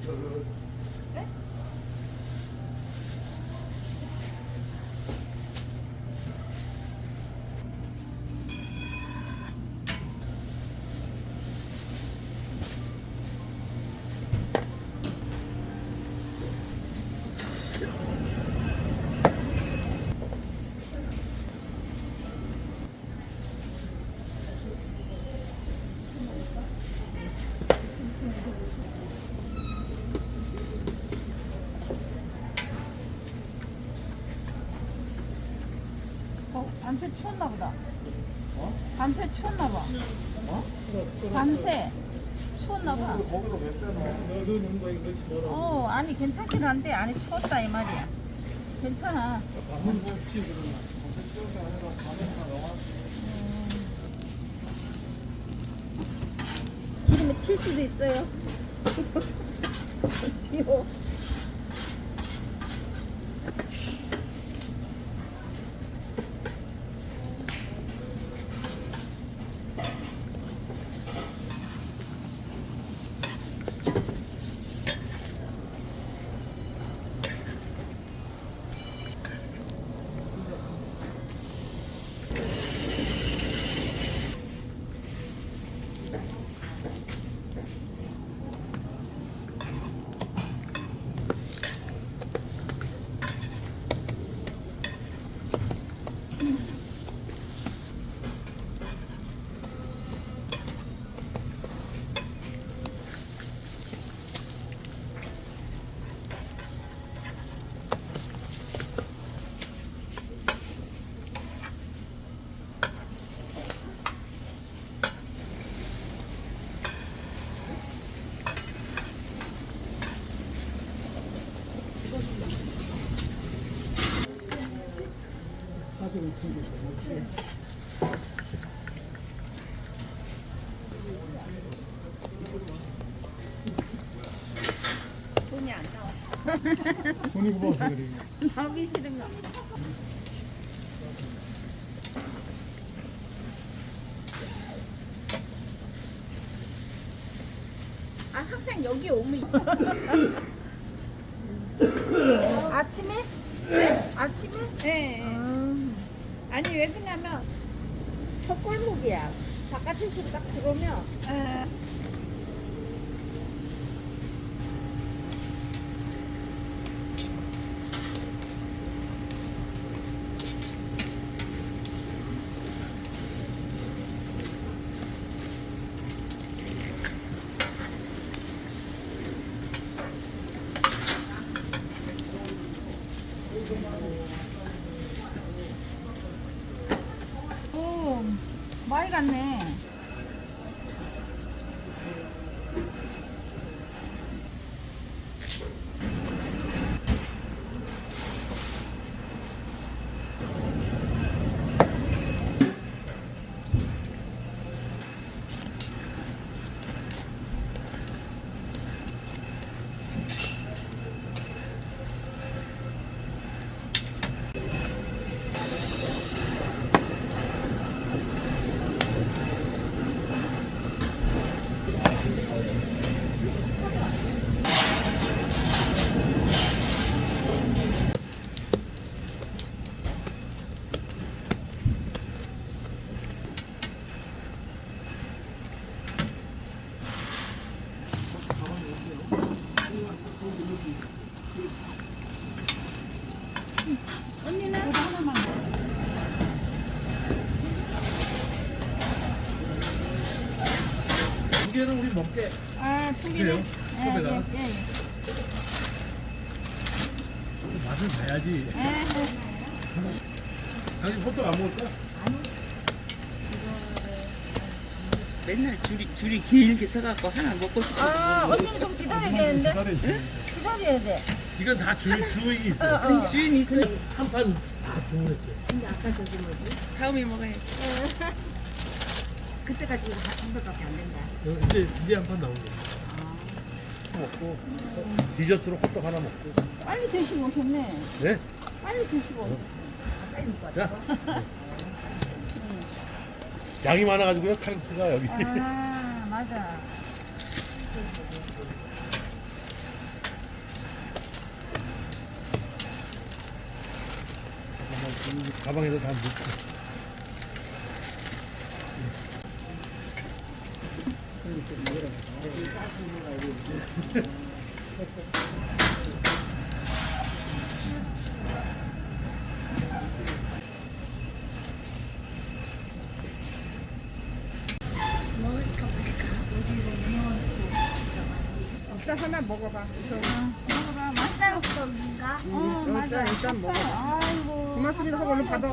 네? 밤새 추웠나 보다. 밤새 추웠나 봐. 밤새 추웠나 봐. 거기도 몇 대나 넣는 거 이것이 뭐라. 아니 괜찮긴 한데 안에 추웠다 이 말이야. 괜찮아. 밤은 곱지 그러나. 밤새 찌워서 아니라 밤에나 영화. 기름에 튈 수도 있어요. 튀어. 사진을 챙겨줘. 돈이 안 나와. 돈이 고마워서 그래. 나오기 싫은 거. 항상 여기 오면 아침에? 네. 아침에? 네. 아니 왜 그러냐면 저 골목이야. 바깥에서 딱 들어오면 오, 많이 갔네. 언니는? 하나만 두 개는 우리 먹게. 두 주세요. 개는? 컵에다가. 예. 맛을 봐야지. 당신 호떡 안 먹을 거야? 맨날 줄이 길게 서갖고 하나 먹고 싶어. 언니는 좀 기다려야 되는데? 기다려야지. 기다려야 돼. 이건 다 주의가 있어. 주인 있어. 한 판 다 주문했지. 다음에 먹어야지. 그때까지 한 번밖에 안 된다. 이제 한 판 나온 거. 먹고 디저트로 호떡 하나 먹고. 빨리 드시고 오셨네. 네? 빨리 드시고 오셨네. 빨리 먹어. 자. 양이 많아가지고요. 칼국수가 여기. 맞아. 가방에다 다 넣고. 일단 하나 먹어봐. 맛살 떡인가? 일단 먹어. 아이고. 고맙습니다 하고 얼른 받아.